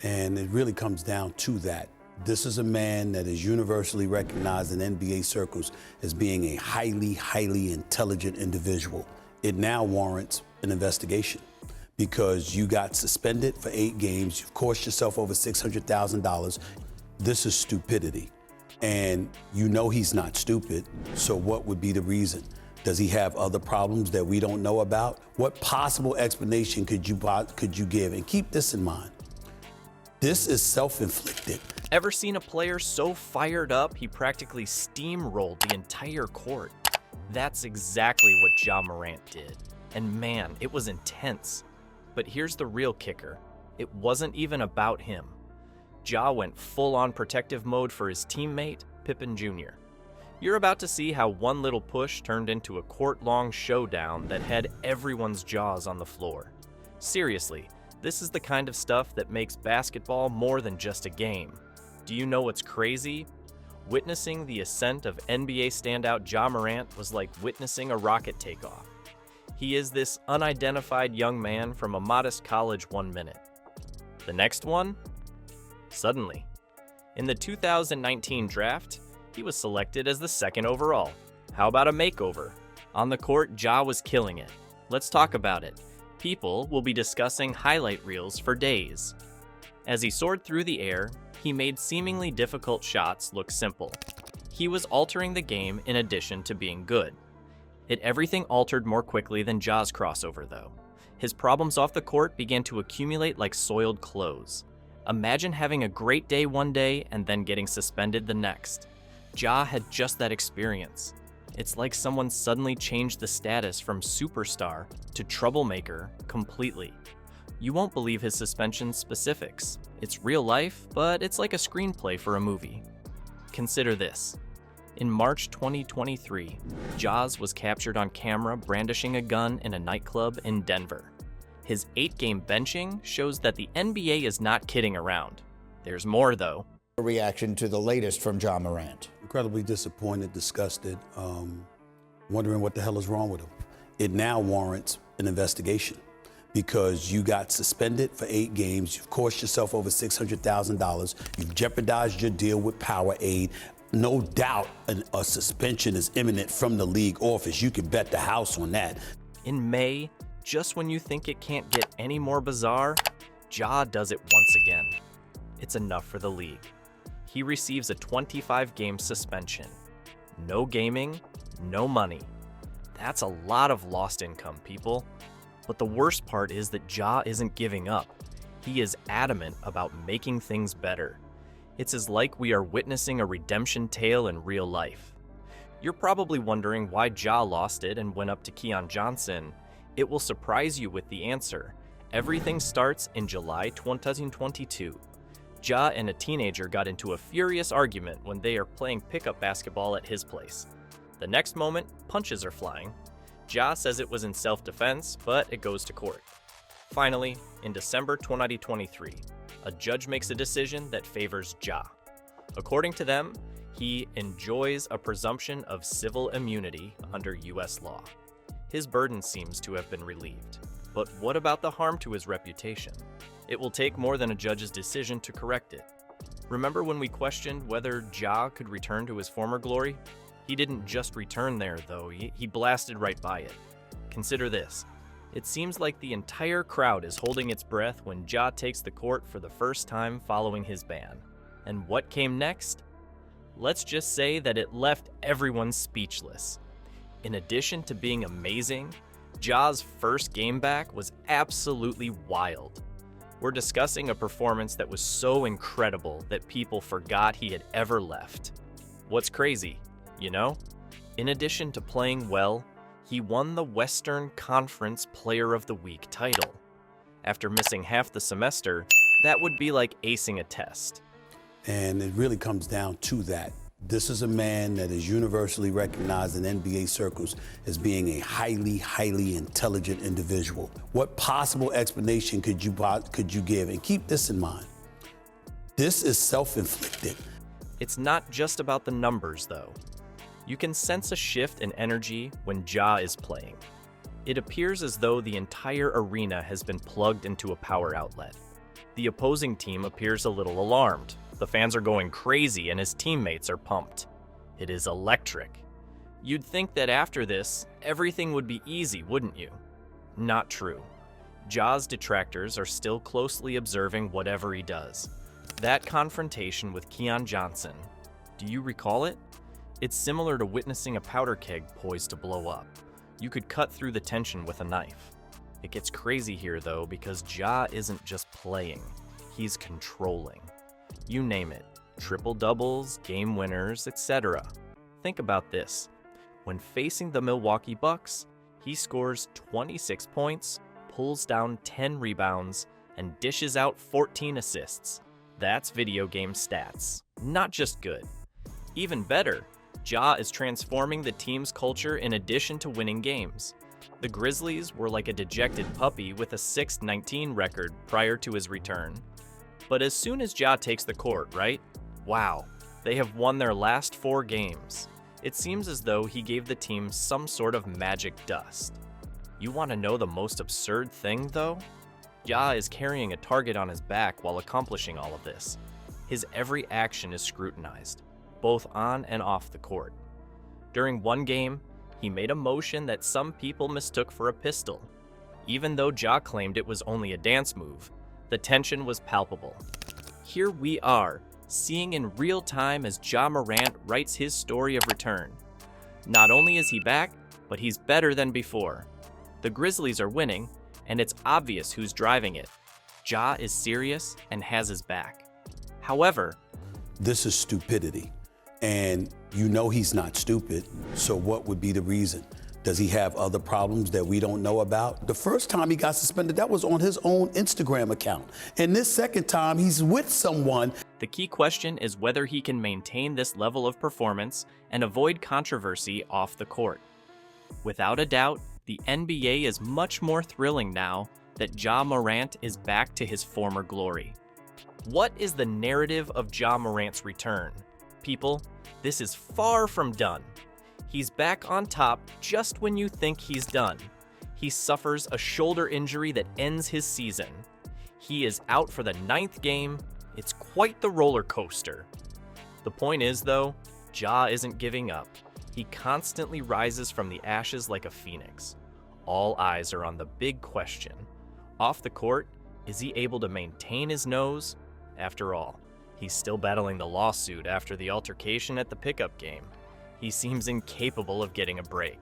And it really comes down to that. This is a man that is universally recognized in NBA circles as being a highly, highly intelligent individual. It now warrants an investigation because you got suspended for 8 games. You've cost yourself over $600,000. This is stupidity. And you know he's not stupid, so what would be the reason? Does he have other problems that we don't know about? What possible explanation could you give? And keep this in mind. This is self-inflicted. Ever seen a player so fired up he practically steamrolled the entire court? That's exactly what Ja Morant did. And man, it was intense. But here's the real kicker. It wasn't even about him. Ja went full-on protective mode for his teammate, Pippen Jr. You're about to see how one little push turned into a court-long showdown that had everyone's jaws on the floor. Seriously, this is the kind of stuff that makes basketball more than just a game. Do you know what's crazy? Witnessing the ascent of NBA standout Ja Morant was like witnessing a rocket takeoff. He is this unidentified young man from a modest college 1 minute. The next one? Suddenly. In the 2019 draft, he was selected as the 2nd overall. How about a makeover? On the court, Ja was killing it. Let's talk about it. People will be discussing highlight reels for days. As he soared through the air, he made seemingly difficult shots look simple. He was altering the game in addition to being good. Everything altered more quickly than Ja's crossover, though. His problems off the court began to accumulate like soiled clothes. Imagine having a great day one day and then getting suspended the next. Ja had just that experience. It's like someone suddenly changed the status from superstar to troublemaker completely. You won't believe his suspension specifics. It's real life, but it's like a screenplay for a movie. Consider this. In March 2023, Ja's was captured on camera brandishing a gun in a nightclub in Denver. His 8-game benching shows that the NBA is not kidding around. There's more, though. A reaction to the latest from Ja Morant. Incredibly disappointed, disgusted, wondering what the hell is wrong with him. It now warrants an investigation because you got suspended for 8 games. You've cost yourself over $600,000. You've jeopardized your deal with Powerade. No doubt a suspension is imminent from the league office. You can bet the house on that. In May, just when you think it can't get any more bizarre, Ja does it once again. It's enough for the league. He receives a 25-game suspension. No gaming, no money. That's a lot of lost income, people. But the worst part is that Ja isn't giving up. He is adamant about making things better. It's as like we are witnessing a redemption tale in real life. You're probably wondering why Ja lost it and went up to Keon Johnson. It will surprise you with the answer. Everything starts in July 2022. Ja and a teenager got into a furious argument when they are playing pickup basketball at his place. The next moment, punches are flying. Ja says it was in self-defense, but it goes to court. Finally, in December 2023, a judge makes a decision that favors Ja. According to them, he enjoys a presumption of civil immunity under U.S. law. His burden seems to have been relieved. But what about the harm to his reputation? It will take more than a judge's decision to correct it. Remember when we questioned whether Ja could return to his former glory? He didn't just return there, though. He blasted right by it. Consider this. It seems like the entire crowd is holding its breath when Ja takes the court for the first time following his ban. And what came next? Let's just say that it left everyone speechless. In addition to being amazing, Ja's first game back was absolutely wild. We're discussing a performance that was so incredible that people forgot he had ever left. What's crazy, you know? In addition to playing well, he won the Western Conference Player of the Week title. After missing half the semester, that would be like acing a test. And it really comes down to that. This is a man that is universally recognized in NBA circles as being a highly, highly intelligent individual. What possible explanation could you give? And keep this in mind. This is self-inflicted. It's not just about the numbers, though. You can sense a shift in energy when Ja is playing. It appears as though the entire arena has been plugged into a power outlet. The opposing team appears a little alarmed. The fans are going crazy and his teammates are pumped. It is electric. You'd think that after this, everything would be easy, wouldn't you? Not true. Ja's detractors are still closely observing whatever he does. That confrontation with Keon Johnson, do you recall it? It's similar to witnessing a powder keg poised to blow up. You could cut through the tension with a knife. It gets crazy here though because Ja isn't just playing, he's controlling. You name it, triple doubles, game winners, etc. Think about this. When facing the Milwaukee Bucks, he scores 26 points, pulls down 10 rebounds, and dishes out 14 assists. That's video game stats. Not just good. Even better, Ja is transforming the team's culture in addition to winning games. The Grizzlies were like a dejected puppy with a 6-19 record prior to his return. But as soon as Ja takes the court, right? Wow, they have won their last 4 games. It seems as though he gave the team some sort of magic dust. You want to know the most absurd thing, though? Ja is carrying a target on his back while accomplishing all of this. His every action is scrutinized, both on and off the court. During one game, he made a motion that some people mistook for a pistol. Even though Ja claimed it was only a dance move, the tension was palpable. Here we are, seeing in real time as Ja Morant writes his story of return. Not only is he back, but he's better than before. The Grizzlies are winning, and it's obvious who's driving it. Ja is serious and has his back. However, This is stupidity. And you know he's not stupid, so what would be the reason? Does he have other problems that we don't know about? The first time he got suspended, that was on his own Instagram account. And this second time, he's with someone. the key question is whether he can maintain this level of performance and avoid controversy off the court. Without a doubt, the NBA is much more thrilling now that Ja Morant is back to his former glory. What is the narrative of Ja Morant's return? People, this is far from done. He's back on top just when you think he's done. He suffers a shoulder injury that ends his season. He is out for the 9th game. It's quite the roller coaster. The point is, though, Ja isn't giving up. He constantly rises from the ashes like a phoenix. All eyes are on the big question. Off the court, is he able to maintain his nose? After all, he's still battling the lawsuit after the altercation at the pickup game. He seems incapable of getting a break.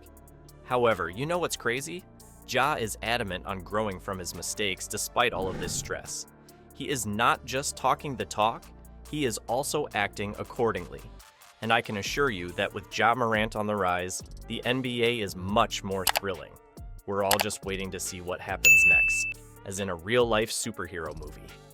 However, you know what's crazy? Ja is adamant on growing from his mistakes despite all of this stress. He is not just talking the talk, he is also acting accordingly. And I can assure you that with Ja Morant on the rise, the NBA is much more thrilling. We're all just waiting to see what happens next, as in a real-life superhero movie.